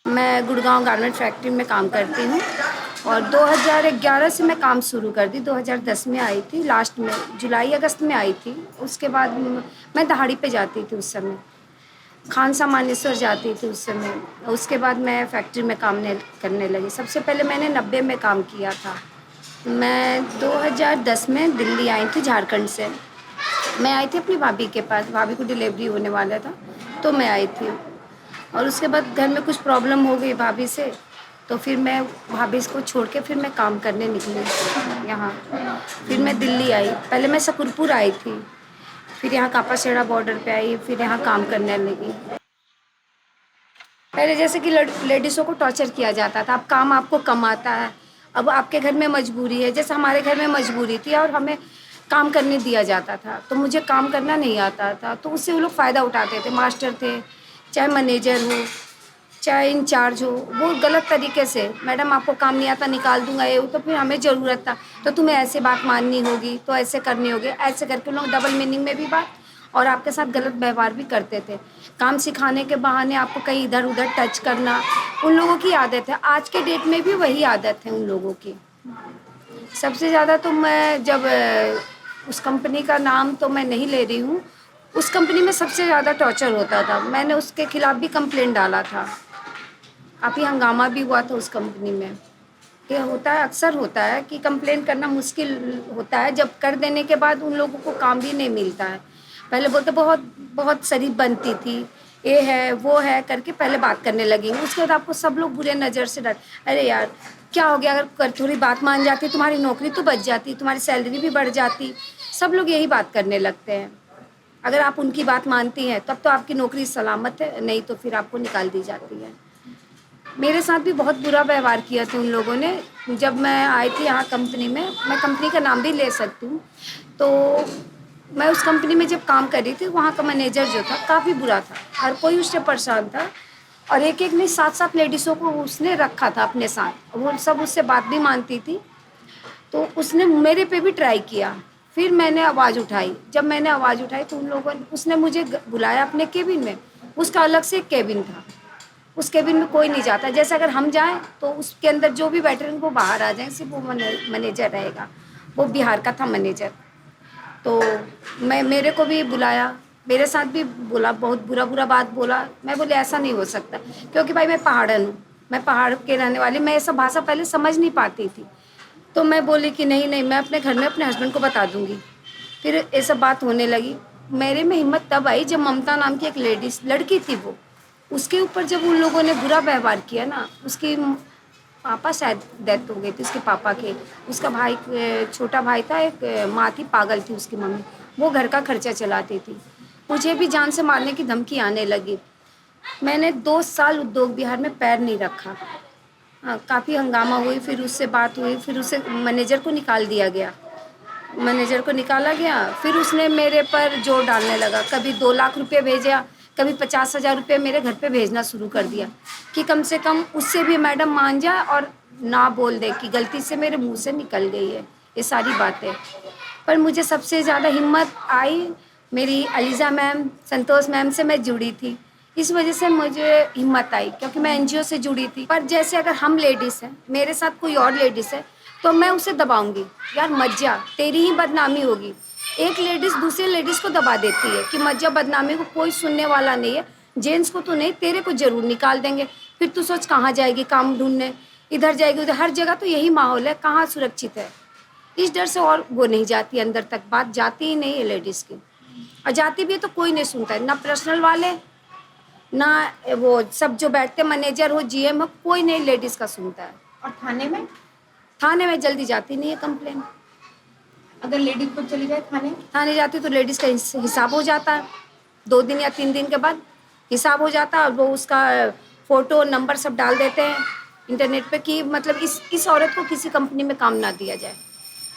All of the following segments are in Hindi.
मैं गुड़गांव गारमेंट फैक्ट्री में काम करती हूँ और 2011 से मैं काम शुरू कर दी। 2010 में आई थी, लास्ट में जुलाई अगस्त में आई थी। उसके बाद मैं दहाड़ी पे जाती थी उस समय, खानसा मानेसर जाती थी उस समय। उसके बाद मैं फैक्ट्री में काम करने लगी। सबसे पहले मैंने 90 में काम किया था। मैं 2010 में दिल्ली आई थी झारखंड से। मैं आई थी अपनी भाभी के पास, भाभी को डिलीवरी होने वाला था तो मैं आई थी। और उसके बाद घर में कुछ प्रॉब्लम हो गई भाभी से, तो फिर मैं भाभी को छोड़ के फिर मैं काम करने निकली यहाँ। फिर मैं दिल्ली आई, पहले मैं शकरपुर आई थी, फिर यहाँ कापासेड़ा बॉर्डर पे आई, फिर यहाँ काम करने लगी। पहले जैसे कि लेडीज़ों को टॉर्चर किया जाता था, अब काम आपको कम आता है, अब आपके घर में मजबूरी है। जैसे हमारे घर में मजबूरी थी और हमें काम करने दिया जाता था, तो मुझे काम करना नहीं आता था, तो उससे वो लोग फ़ायदा उठाते थे। मास्टर थे, चाहे मैनेजर हो, चाहे इंचार्ज हो, वो गलत तरीके से, मैडम आपको काम नहीं आता निकाल दूंगा ये वो। तो फिर हमें ज़रूरत था तो तुम्हें ऐसे बात माननी होगी, तो ऐसे करनी होगी, ऐसे करके उन लोग डबल मीनिंग में भी बात और आपके साथ गलत व्यवहार भी करते थे। काम सिखाने के बहाने आपको कहीं इधर उधर टच करना, उन लोगों की आदत है। आज के डेट में भी वही आदत है उन लोगों की। सबसे ज़्यादा तो मैं जब उस कंपनी का नाम तो मैं नहीं ले रही हूँ, उस कंपनी में सबसे ज़्यादा टॉर्चर होता था। मैंने उसके खिलाफ़ भी कंप्लेंट डाला था, काफ़ी हंगामा भी हुआ था उस कंपनी में। ये होता है, अक्सर होता है कि कंप्लेन करना मुश्किल होता है, जब कर देने के बाद उन लोगों को काम भी नहीं मिलता है। पहले बोलते बहुत बहुत शरीफ बनती थी, ये है वो है करके पहले बात करने लगेंगे, उसके बाद आपको सब लोग बुरे नज़र से डर। अरे यार क्या हो गया, अगर थोड़ी बात मान जाती तुम्हारी नौकरी तो बच जाती, तुम्हारी सैलरी भी बढ़ जाती। सब लोग यही बात करने लगते हैं। अगर आप उनकी बात मानती हैं तब तो आपकी नौकरी सलामत है, नहीं तो फिर आपको निकाल दी जाती है। मेरे साथ भी बहुत बुरा व्यवहार किया था उन लोगों ने। जब मैं आई थी यहाँ कंपनी में, मैं कंपनी का नाम भी ले सकती हूँ, तो मैं उस कंपनी में जब काम कर रही थी, वहाँ का मैनेजर जो था काफ़ी बुरा था, हर कोई उससे परेशान था। और एक एक नहीं, 7-7 लेडीज़ों को उसने रखा था अपने साथ, वो सब उससे बात भी मानती थी। तो उसने मेरे पे भी ट्राई किया। फिर मैंने आवाज़ उठाई, जब मैंने आवाज़ उठाई तो उन लोगों ने, उसने मुझे बुलाया अपने केबिन में। उसका अलग से एक केबिन था, उस केबिन में कोई नहीं जाता। जैसे अगर हम जाएँ तो उसके अंदर जो भी बैठे रहेंगे वो बाहर आ जाएँ, सिर्फ वो मैनेजर रहेगा। वो बिहार का था मैनेजर। तो मेरे को भी बुलाया, मेरे साथ भी बोला, बहुत बुरा बात बोला। मैं बोली ऐसा नहीं हो सकता, क्योंकि भाई मैं पहाड़न हूँ, मैं पहाड़ के रहने वाली, मैं ये सब भाषा पहले समझ नहीं पाती थी। तो मैं बोली कि नहीं नहीं, मैं अपने घर में अपने हस्बैंड को बता दूंगी। फिर ये सब बात होने लगी। मेरे में हिम्मत तब आई जब ममता नाम की एक लेडीज लड़की थी, वो उसके ऊपर जब उन लोगों ने बुरा व्यवहार किया ना, उसकी पापा शायद डेथ हो गई थी उसके पापा के, उसका भाई छोटा भाई था, एक माँ थी पागल थी उसकी मम्मी, वो घर का खर्चा चलाती थी। मुझे भी जान से मारने की धमकी आने लगी। मैंने 2 साल उद्योग बिहार में पैर नहीं रखा। हाँ, काफ़ी हंगामा हुई, फिर उससे बात हुई, फिर उससे मैनेजर को निकाल दिया गया। मैनेजर को निकाला गया, फिर उसने मेरे पर जोर डालने लगा। कभी 2 लाख रुपये भेजा, कभी 50,000 रुपये मेरे घर पे भेजना शुरू कर दिया कि कम से कम उससे भी मैडम मान जाए और ना बोल दे कि गलती से मेरे मुंह से निकल गई है ये सारी बातें। पर मुझे सबसे ज़्यादा हिम्मत आई, मेरी अलीज़ा मैम, संतोष मैम से मैं जुड़ी थी, इस वजह से मुझे हिम्मत आई, क्योंकि मैं एनजीओ से जुड़ी थी। पर जैसे अगर हम लेडीज़ हैं, मेरे साथ कोई और लेडीज़ है, तो मैं उसे दबाऊंगी, यार मत जा, तेरी ही बदनामी होगी। एक लेडीज़ दूसरे लेडीज़ को दबा देती है कि मत जा, बदनामी को कोई सुनने वाला नहीं है, जेंट्स को तो नहीं, तेरे को ज़रूर निकाल देंगे। फिर तू सोच कहाँ जाएगी काम ढूंढने, इधर जाएगी उधर, हर जगह तो यही माहौल है, कहाँ सुरक्षित है। इस डर से और वो नहीं जाती अंदर तक, बात जाती ही नहीं है लेडीज़ की। और जाती भी है तो कोई नहीं सुनता है, ना पर्सनल वाले, ना वो सब जो बैठते मैनेजर हो, जीएम हो, कोई नहीं लेडीज़ का सुनता है। और थाने में थाने में जल्दी जाती नहीं है कंप्लेन। अगर लेडीज को चली जाए थाने, थाने जाती तो लेडीज़ का हिसाब हो जाता है, 2 दिन या 3 दिन के बाद हिसाब हो जाता है। और वो उसका फ़ोटो नंबर सब डाल देते हैं इंटरनेट पे कि मतलब इस औरत को किसी कंपनी में काम ना दिया जाए।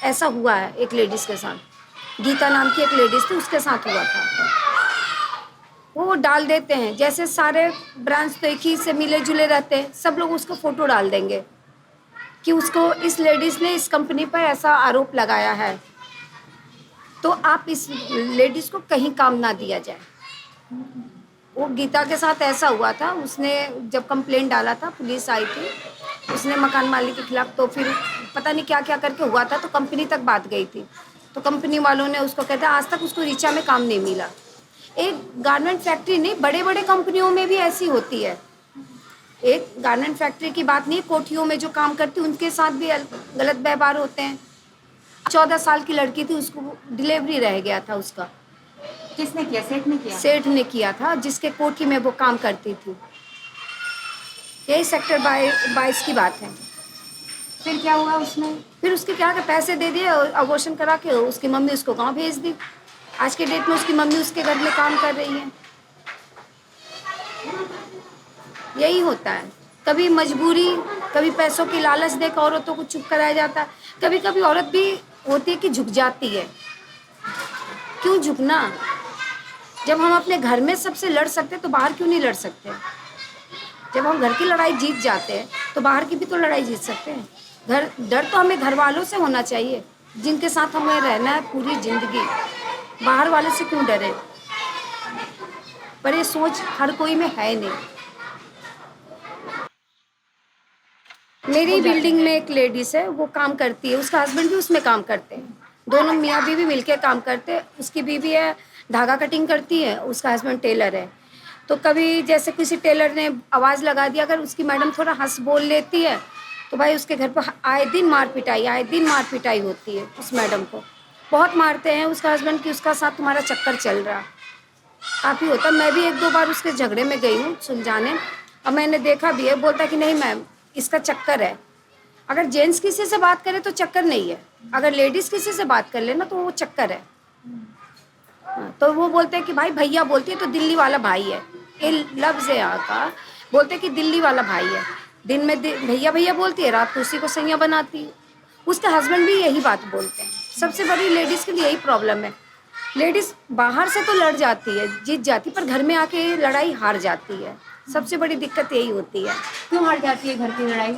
ऐसा हुआ है एक लेडीज़ के साथ, गीता नाम की एक लेडीज़ थी, उसके साथ हुआ था। वो डाल देते हैं, जैसे सारे ब्रांच तो एक ही से मिले जुले रहते हैं, सब लोग उसका फ़ोटो डाल देंगे कि उसको, इस लेडीज़ ने इस कंपनी पर ऐसा आरोप लगाया है, तो आप इस लेडीज़ को कहीं काम ना दिया जाए। वो गीता के साथ ऐसा हुआ था, उसने जब कंप्लेंट डाला था, पुलिस आई थी, उसने मकान मालिक के खिलाफ, तो फिर पता नहीं क्या क्या करके हुआ था, तो कंपनी तक बात गई थी। तो कंपनी वालों ने उसको कहते आज तक उसको ऋचा में काम नहीं मिला। एक गारमेंट फैक्ट्री नहीं, बड़े बड़े कंपनियों में भी ऐसी होती है। एक गारमेंट फैक्ट्री की बात नहीं, कोठियों में जो काम करती उनके साथ भी गलत व्यवहार होते हैं। 14 साल की लड़की थी, उसको डिलीवरी रह गया था उसका। किसने किया? सेठ ने किया? सेठ ने किया था, जिसके कोठी में वो काम करती थी। यही सेक्टर 22 की बात है। फिर क्या हुआ उसमें? फिर उसके क्या के पैसे दे दिए और अबॉर्शन करा के उसकी मम्मी उसको गांव भेज दी। आज के डेट में उसकी मम्मी उसके घर में काम कर रही है। यही होता है, कभी मजबूरी, कभी पैसों की लालच देकर औरतों को चुप कराया जाता है। कभी कभी औरत भी होती है कि झुक जाती है। क्यों झुकना? जब हम अपने घर में सबसे लड़ सकते तो बाहर क्यों नहीं लड़ सकते? जब हम घर की लड़ाई जीत जाते हैं तो बाहर की भी तो लड़ाई जीत सकते हैं। डर तो हमें घर वालों से होना चाहिए, जिनके साथ हमें रहना है पूरी जिंदगी। बाहर वाले से क्यों डरे? पर ये सोच हर कोई में है नहीं। मेरी बिल्डिंग में एक लेडीज है, वो काम करती है, उसका हस्बैंड भी उसमें काम करते हैं। दोनों मियाँ बीवी मिलकर काम करते हैं। उसकी बीवी है धागा कटिंग करती है, उसका हस्बैंड टेलर है। तो कभी जैसे किसी टेलर ने आवाज़ लगा दी, अगर उसकी मैडम थोड़ा हंस बोल लेती है तो भाई उसके घर पर आए दिन मार पिटाई होती है। उस मैडम को बहुत मारते हैं उसका हस्बैंड कि उसका साथ तुम्हारा चक्कर चल रहा। काफ़ी होता। मैं भी 1-2 बार उसके झगड़े में गई हूँ सुलझाने, और मैंने देखा भी है। बोलता कि नहीं मैम, इसका चक्कर है। अगर जेंट्स किसी से बात करे तो चक्कर नहीं है, अगर लेडीज़ किसी से बात कर लेना तो वो चक्कर है। तो वो बोलते हैं कि भाई भैया बोलती है तो दिल्ली वाला भाई है। ये लफ्ज़ है यहाँ का। बोलते हैं कि दिल्ली वाला भाई है। दिन में भैया भैया बोलती है, रात को उसी को सैया बनाती है। उसके हस्बैंड भी यही बात बोलते हैं। सबसे बड़ी लेडीज़ के लिए यही प्रॉब्लम है। लेडीज़ बाहर से तो लड़ जाती है, जीत जाती, पर घर में आके लड़ाई हार जाती है। सबसे बड़ी दिक्कत यही होती है। क्यों हार जाती है घर की लड़ाई?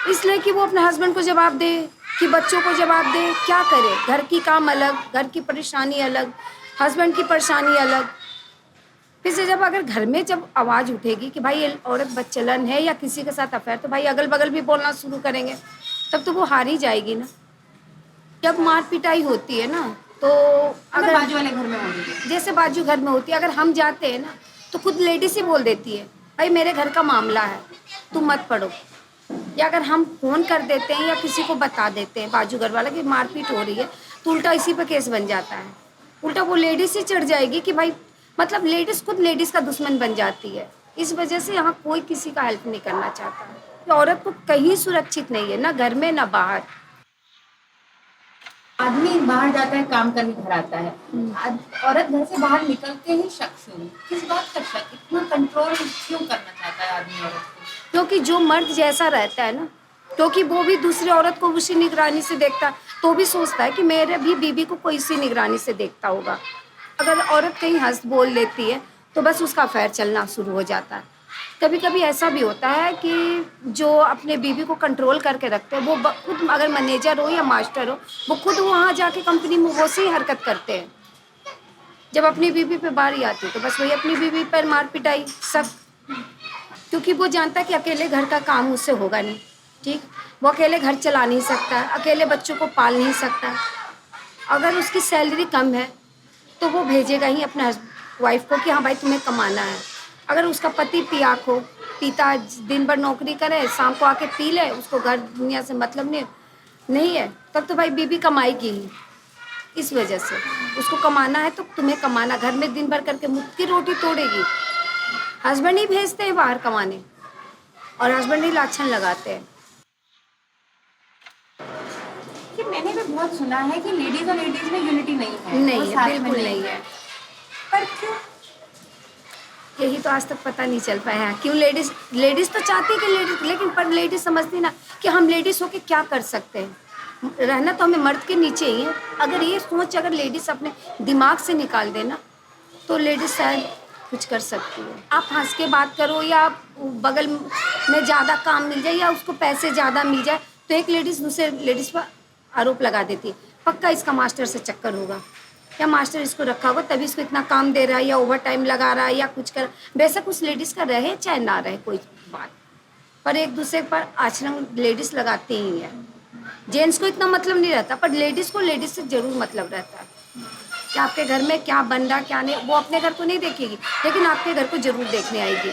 इसलिए कि वो अपने हस्बैंड को जवाब दे, कि बच्चों को जवाब दे, क्या करे? घर की काम अलग, घर की परेशानी अलग, हस्बैंड की परेशानी अलग। फिर से जब अगर घर में जब आवाज़ उठेगी कि भाई ये औरत बदचलन है या किसी के साथ अफेयर, तो भाई अगल बगल भी बोलना शुरू करेंगे, तब तो वो हार ही जाएगी ना। जब मार पिटाई होती है ना, तो अगर बाजू वाले घर में होगी, जैसे बाजू घर में होती है, अगर हम जाते हैं ना तो खुद लेडीज ही बोल देती है भाई मेरे घर का मामला है, तुम मत पढ़ो। या अगर हम फ़ोन कर देते हैं या किसी को बता देते हैं बाजू घर वाला कि मारपीट हो रही है, तो उल्टा इसी पे केस बन जाता है। उल्टा वो लेडीज ही चढ़ जाएगी कि भाई, मतलब लेडीज़ खुद लेडीज़ का दुश्मन बन जाती है। इस वजह से यहाँ कोई किसी का हेल्प नहीं करना चाहता है। औरत को कहीं सुरक्षित नहीं है, ना घर में ना बाहर। आदमी बाहर जाता है काम करके घर आता है, औरत घर से बाहर निकलते ही शक शुरू। किस बात का शक? इतना कंट्रोल क्यों करना चाहता है आदमी औरत को? क्योंकि जो मर्द जैसा रहता है ना, क्योंकि वो भी दूसरी औरत को उसी निगरानी से देखता, तो भी सोचता है कि मेरे भी बीवी को कोई इसी निगरानी से देखता होगा। अगर औरत कहीं हंस बोल लेती है तो बस उसका अफेयर चलना शुरू हो जाता है। कभी कभी ऐसा भी होता है कि जो अपने बीवी को कंट्रोल करके रखते हैं, वो खुद अगर मैनेजर हो या मास्टर हो, वो खुद वहाँ जाके कंपनी में वो सी हरकत करते हैं। जब अपनी बीवी पे बारी आती है तो बस वही अपनी बीवी पर मार पिटाई सब, क्योंकि वो जानता है कि अकेले घर का काम उससे होगा नहीं। ठीक, वो अकेले घर चला नहीं सकता, अकेले बच्चों को पाल नहीं सकता। अगर उसकी सैलरी कम है तो वो भेजेगा ही अपने वाइफ को कि हाँ भाई तुम्हें कमाना है। अगर उसका पति पियाक हो, पीता दिन भर नौकरी करे, शाम को आके पी ले, उसको घर दुनिया से मतलब नहीं है, तब तो भाई बीबी कमाएगी ही। इस वजह से उसको कमाना है तो तुम्हें कमाना, घर में दिन भर करके मुफ्त की रोटी तोड़ेगी। हस्बैंड ही भेजते हैं बाहर कमाने और हस्बैंड ही लाछन लगाते हैं। कि मैंने भी बहुत सुना है कि लेडीज और लेडीज में यूनिटी नहीं है। नहीं वो है, साथ में बिल्कुल नहीं है। पर क्यों? यही तो आज तक पता नहीं चल पाया है क्यों। लेडीज़ तो चाहती है कि लेडीज़, लेकिन पर लेडीज़ समझती ना कि हम लेडीज़ होके क्या कर सकते हैं। रहना तो हमें मर्द के नीचे ही है। अगर ये सोच अगर लेडीज़ अपने दिमाग से निकाल देना तो लेडीज़ शायद कुछ कर सकती है। आप हंस के बात करो या बगल में ज़्यादा काम मिल जाए या उसको पैसे ज़्यादा मिल जाए, तो एक लेडीज़ दूसरे लेडीज़ पर आरोप लगा देती है, पक्का इसका मास्टर से चक्कर होगा, या मास्टर इसको रखा हुआ तभी इसको इतना काम दे रहा है, या ओवर टाइम लगा रहा है, या कुछ कर, बेशक उस लेडीज़ का रहे चाहे ना रहे कोई बात, पर एक दूसरे पर आचरण लेडीज़ लगाती ही है। जेंट्स को इतना मतलब नहीं रहता, पर लेडीज़ को लेडीज़ से ज़रूर मतलब रहता है कि आपके घर में क्या बन रहा क्या नहीं, वो अपने घर को नहीं देखेगी लेकिन आपके घर को ज़रूर देखने आएगी।